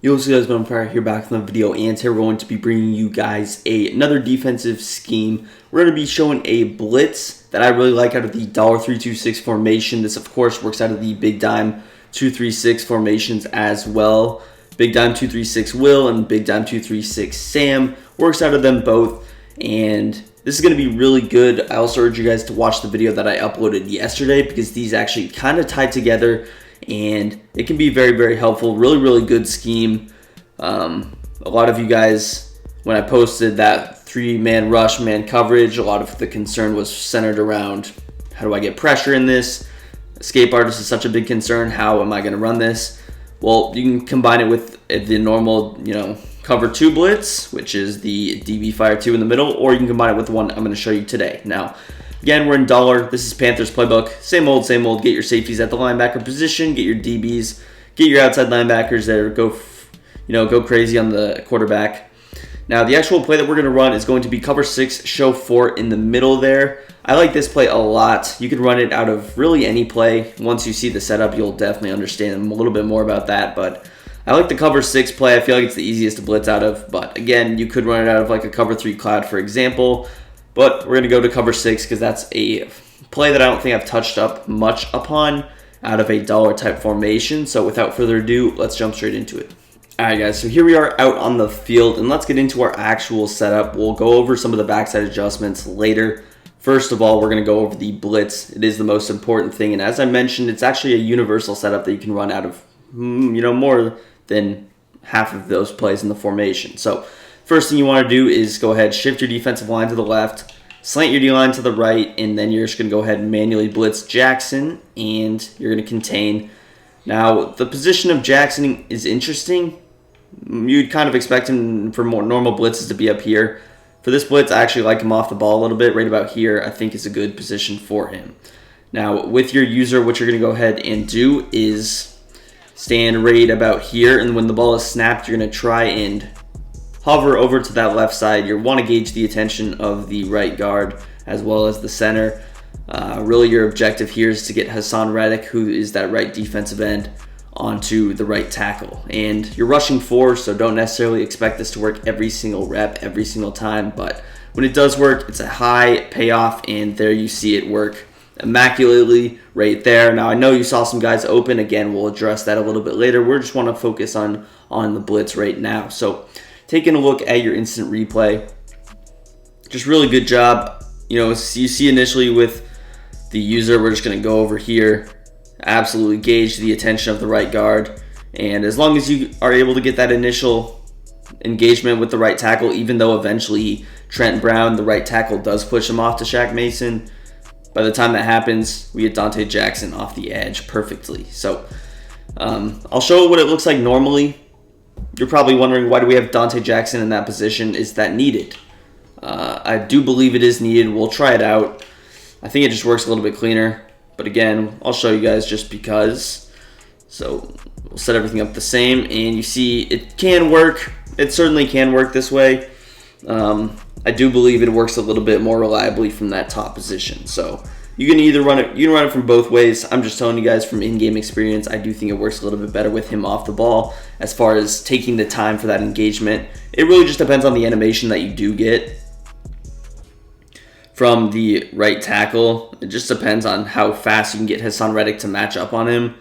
Yo, what's up guys, I'm Fire here back from the video, and today we're going to be bringing you guys another defensive scheme. We're going to be showing a blitz that I really like out of the $3-2-6 formation. This, of course, works out of the Big Dime 2-3-6 formations as well. Big Dime 2-3-6 Will and Big Dime 2-3-6 Sam works out of them both, and this is going to be really good. I also urge you guys to watch the video that I uploaded yesterday because these actually kind of tie together, and it can be very, very helpful. Really good scheme. A lot of you guys, when I posted that 3-man rush, man coverage, a lot of the concern was centered around how do I get pressure in this? Escape artist is such a big concern. How am I going to run this? Well, you can combine it with the normal, cover 2 blitz, which is the DB Fire 2 in the middle, or you can combine it with the one I'm going to show you today. Now, again, we're in dollar. This is Panthers playbook. Same old, same old. Get your safeties at the linebacker position. Get your DBs. Get your outside linebackers there. Go crazy on the quarterback. Now, the actual play that we're going to run is going to be cover 6, show 4 in the middle there. I like this play a lot. You can run it out of really any play. Once you see the setup, you'll definitely understand a little bit more about that. But I like the cover 6 play. I feel like it's the easiest to blitz out of. But again, you could run it out of like a cover 3 cloud, for example. But we're going to go to cover 6 because that's a play that I don't think I've touched up much upon out of a dollar type formation. So without further ado, let's jump straight into it. Alright guys, so here we are out on the field, and let's get into our actual setup. We'll go over some of the backside adjustments later. First of all, we're going to go over the blitz. It is the most important thing, and as I mentioned, it's actually a universal setup that you can run out of more than half of those plays in the formation. So first thing you want to do is go ahead, shift your defensive line to the left, slant your D-line to the right, and then you're just going to go ahead and manually blitz Jackson, and you're going to contain. Now, the position of Jackson is interesting. You'd kind of expect him for more normal blitzes to be up here. For this blitz, I actually like him off the ball a little bit. Right about here, I think is a good position for him. Now, with your user, what you're going to go ahead and do is stand right about here, and when the ball is snapped, you're going to try and hover over to that left side. You want to gauge the attention of the right guard as well as the center. Really, your objective here is to get Hassan Reddick, who is that right defensive end, onto the right tackle. And you're rushing 4, so don't necessarily expect this to work every single rep, every single time. But when it does work, it's a high payoff, and there you see it work immaculately right there. Now, I know you saw some guys open. Again, we'll address that a little bit later. We just want to focus on the blitz right now. So taking a look at your instant replay, just really good job. You see initially with the user, we're just going to go over here, absolutely gauge the attention of the right guard, and as long as you are able to get that initial engagement with the right tackle, even though eventually Trent Brown, the right tackle, does push him off to Shaq Mason, by the time that happens, we get Dante Jackson off the edge perfectly. So I'll show what it looks like normally. You're probably wondering, why do we have Dante Jackson in that position? Is that needed? I do believe it is needed. We'll try it out. I think it just works a little bit cleaner. But again, I'll show you guys just because. So we'll set everything up the same, and you see it can work. It certainly can work this way. I do believe it works a little bit more reliably from that top position. So you can either run it. You can run it from both ways. I'm just telling you guys from in-game experience, I do think it works a little bit better with him off the ball as far as taking the time for that engagement. It really just depends on the animation that you do get from the right tackle. It just depends on how fast you can get Hassan Reddick to match up on him.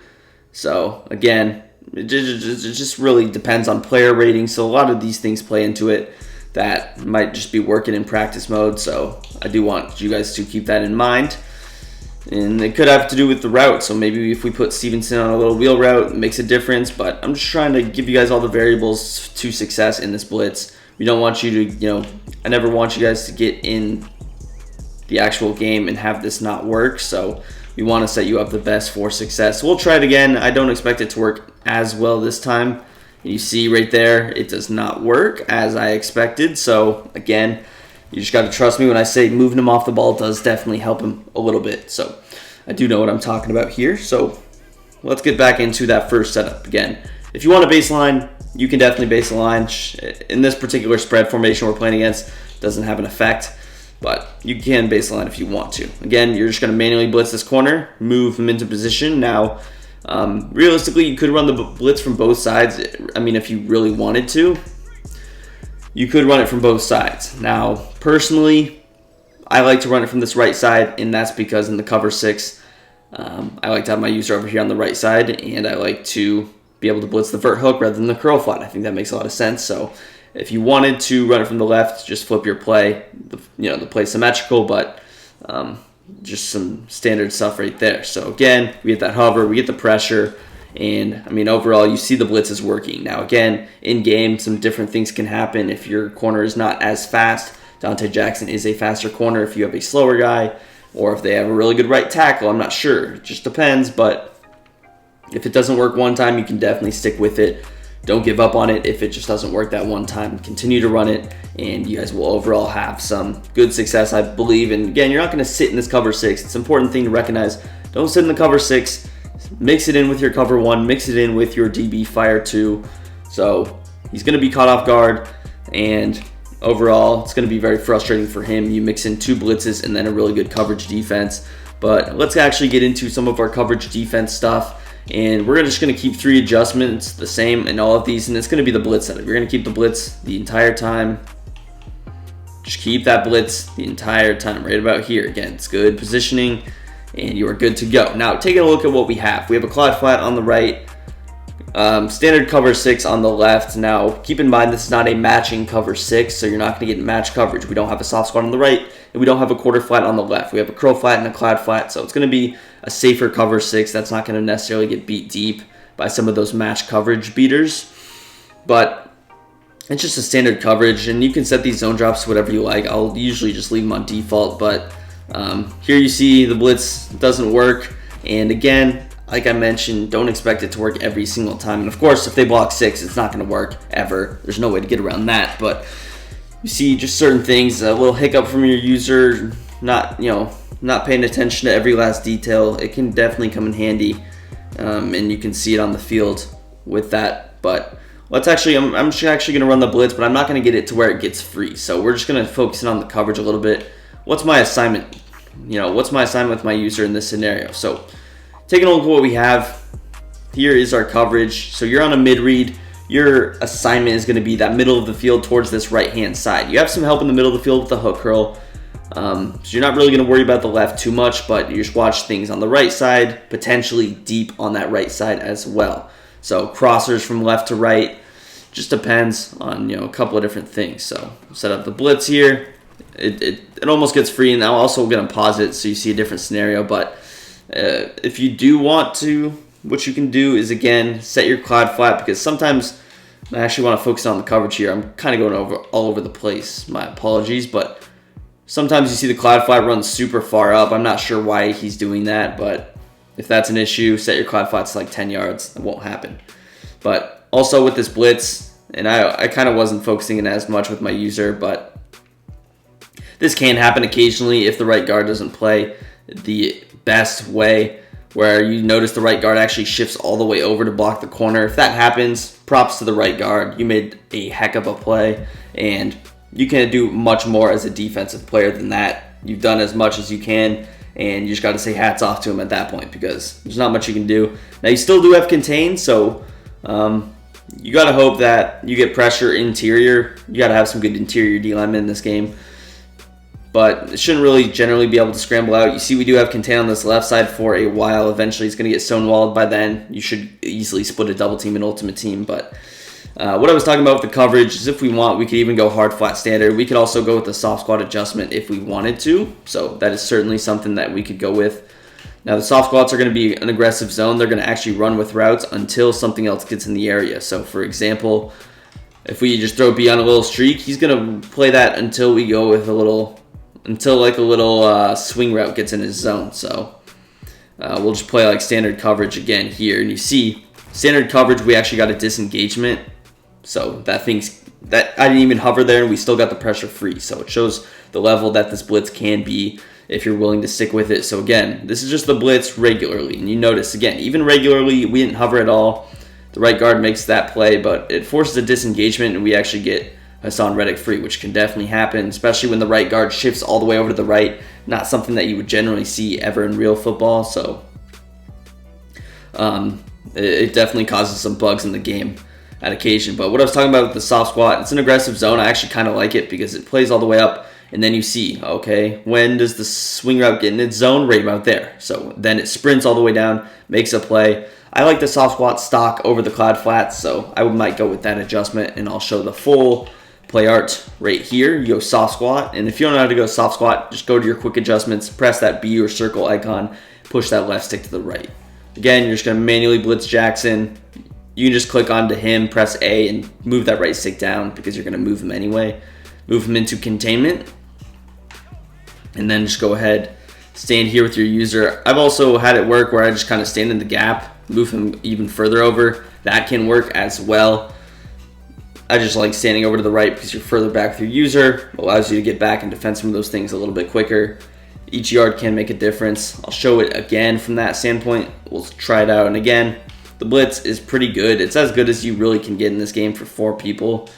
So again, it just really depends on player rating. So a lot of these things play into it that might just be working in practice mode. So I do want you guys to keep that in mind. And it could have to do with the route. So maybe if we put Stevenson on a little wheel route, it makes a difference. But I'm just trying to give you guys all the variables to success in this blitz. We don't want you to, I never want you guys to get in the actual game and have this not work. So we want to set you up the best for success. We'll try it again. I don't expect it to work as well this time. You see right there, it does not work as I expected. So again, you just got to trust me when I say moving him off the ball does definitely help him a little bit. So I do know what I'm talking about here. So let's get back into that first setup again. If you want a baseline, you can definitely base a line. In this particular spread formation we're playing against, it doesn't have an effect, but you can base a line if you want to. Again, you're just going to manually blitz this corner, move him into position. Now, Realistically, you could run the blitz from both sides. I mean, if you really wanted to, you could run it from both sides. Now, personally, I like to run it from this right side, and that's because in the cover 6, I like to have my user over here on the right side, and I like to be able to blitz the vert hook rather than the curl flat. I think that makes a lot of sense. So if you wanted to run it from the left, just flip your play. The play symmetrical, but just some standard stuff right there. So again, we get that hover, we get the pressure, and I mean overall you see the blitz is working. Now again, in game some different things can happen. If your corner is not as fast, Dante Jackson is a faster corner. If you have a slower guy, or if they have a really good right tackle, I'm not sure. It just depends, but if it doesn't work one time, you can definitely stick with it. Don't give up on it if it just doesn't work that one time. Continue to run it, and you guys will overall have some good success, I believe. And again, you're not going to sit in this cover 6. It's an important thing to recognize. Don't sit in the cover 6. Mix it in with your cover 1. Mix it in with your DB fire 2. So he's going to be caught off guard, and overall, it's going to be very frustrating for him. You mix in 2 blitzes and then a really good coverage defense. But let's actually get into some of our coverage defense stuff. And we're just going to keep 3 adjustments the same in all of these, and it's going to be the blitz setup. You're going to keep the blitz the entire time. Just keep that blitz the entire time, right about here. Again, it's good positioning, and you are good to go. Now, taking a look at what we have. We have a quad flat on the right, standard cover 6 on the left. Now, keep in mind this is not a matching cover 6, so you're not going to get match coverage. We don't have a soft squat on the right, and we don't have a quarter flat on the left. We have a curl flat and a clad flat, so it's going to be a safer cover 6. That's not going to necessarily get beat deep by some of those match coverage beaters, but it's just a standard coverage, and you can set these zone drops to whatever you like. I'll usually just leave them on default, but here you see the blitz doesn't work, and again, like I mentioned, don't expect it to work every single time. And of course, if they block 6, it's not going to work ever. There's no way to get around that, but you see just certain things, a little hiccup from your user, not paying attention to every last detail. It can definitely come in handy, and you can see it on the field with that. But let's actually, I'm actually going to run the blitz, but I'm not going to get it to where it gets free. So we're just going to focus in on the coverage a little bit. What's my assignment? What's my assignment with my user in this scenario? So taking a look at what we have, here is our coverage. So you're on a mid-read. Your assignment is going to be that middle of the field towards this right-hand side. You have some help in the middle of the field with the hook curl. So you're not really going to worry about the left too much, but you just watch things on the right side, potentially deep on that right side as well. So crossers from left to right, just depends on a couple of different things. So set up the blitz here. It almost gets free, and I'm also going to pause it so you see a different scenario. But if you do want to, what you can do is again set your clad flat, because sometimes I actually want to focus on the coverage here. I'm kind of going all over the place. My apologies, but sometimes you see the clad flat run super far up. I'm not sure why he's doing that, but if that's an issue, set your clad flats to like 10 yards. It won't happen. But also with this blitz, and I kind of wasn't focusing in as much with my user, but this can happen occasionally if the right guard doesn't play the best way, where you notice the right guard actually shifts all the way over to block the corner. If that happens, props to the right guard. You made a heck of a play, and you can't do much more as a defensive player than that. You've done as much as you can, and you just got to say hats off to him at that point, because there's not much you can do. Now, you still do have contain, so you got to hope that you get pressure interior. You got to have some good interior D linemen in this game, but it shouldn't really generally be able to scramble out. You see we do have contain on this left side for a while. Eventually, he's going to get stonewalled. By then, you should easily split a double team and ultimate team, but what I was talking about with the coverage is if we want, we could even go hard flat standard. We could also go with the soft squat adjustment if we wanted to. So that is certainly something that we could go with. Now the soft squats are going to be an aggressive zone. They're going to actually run with routes until something else gets in the area. So for example, if we just throw B on a little streak, he's going to play that until we go with a little swing route gets in his zone. So we'll just play like standard coverage again here. And you see standard coverage, we actually got a disengagement. So that I didn't even hover there, and we still got the pressure free. So it shows the level that this blitz can be if you're willing to stick with it. So again, this is just the blitz regularly. And you notice, again, even regularly, we didn't hover at all. The right guard makes that play, but it forces a disengagement, and we actually get Hassan Reddick free, which can definitely happen, especially when the right guard shifts all the way over to the right. Not something that you would generally see ever in real football. So It definitely causes some bugs in the game at occasion. But what I was talking about with the soft squat, it's an aggressive zone. I actually kind of like it because it plays all the way up, and then you see, okay, when does the swing route get in its zone? Right about there. So then it sprints all the way down, makes a play. I like the soft squat stock over the cloud flats, so I might go with that adjustment, and I'll show the full play art right here. You go soft squat, and if you don't know how to go soft squat, just go to your quick adjustments, press that B or circle icon, push that left stick to the right. Again, you're just going to manually blitz Jackson. You can just click onto him, press A, and move that right stick down because you're going to move him anyway. Move him into containment, and then just go ahead, stand here with your user. I've also had it work where I just kind of stand in the gap, move him even further over. That can work as well. I just like standing over to the right because you're further back with your user. It allows you to get back and defend some of those things a little bit quicker. Each yard can make a difference. I'll show it again from that standpoint. We'll try it out. And again, the blitz is pretty good. It's as good as you really can get in this game for 4 people.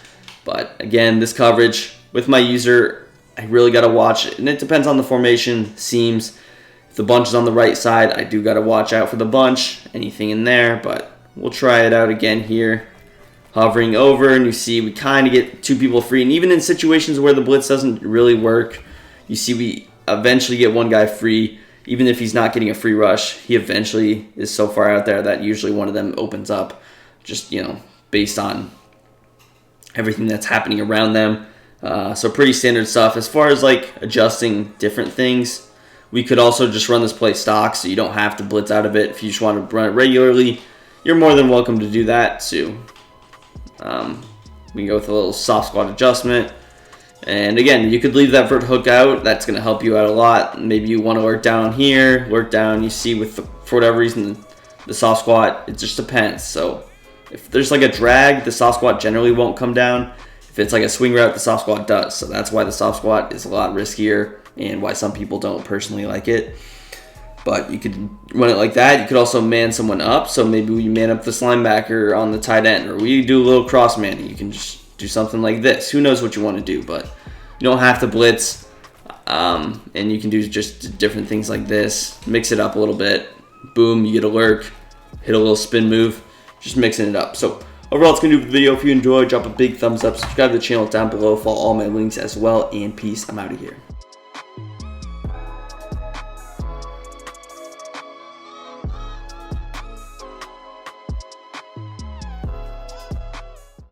But again, this coverage with my user, I really got to watch it. And it depends on the formation, seams. If the bunch is on the right side, I do got to watch out for the bunch. Anything in there, but we'll try it out again here. Hovering over, and you see we kind of get 2 people free. And even in situations where the blitz doesn't really work, you see we eventually get 1 guy free. Even if he's not getting a free rush, he eventually is so far out there that usually one of them opens up, just, you know, based on everything that's happening around them. So pretty standard stuff. As far as like adjusting different things, we could also just run this play stock, so you don't have to blitz out of it. If you just want to run it regularly, you're more than welcome to do that too. We can go with a little soft squat adjustment. And again, you could leave that vert hook out. That's going to help you out a lot. Maybe you want to work down here, work down. You see for whatever reason, the soft squat, it just depends. So if there's like a drag, the soft squat generally won't come down. If it's like a swing route, the soft squat does. So that's why the soft squat is a lot riskier and why some people don't personally like it. But you could run it like that. You could also man someone up. So maybe we man up this linebacker on the tight end, or we do a little cross manning. You can just do something like this. Who knows what you want to do, but you don't have to blitz. And you can do just different things like this. Mix it up a little bit. Boom, you get a lurk. Hit a little spin move. Just mixing it up. So overall, it's going to do the video. If you enjoyed, drop a big thumbs up. Subscribe to the channel down below. Follow all my links as well. And peace. I'm out of here.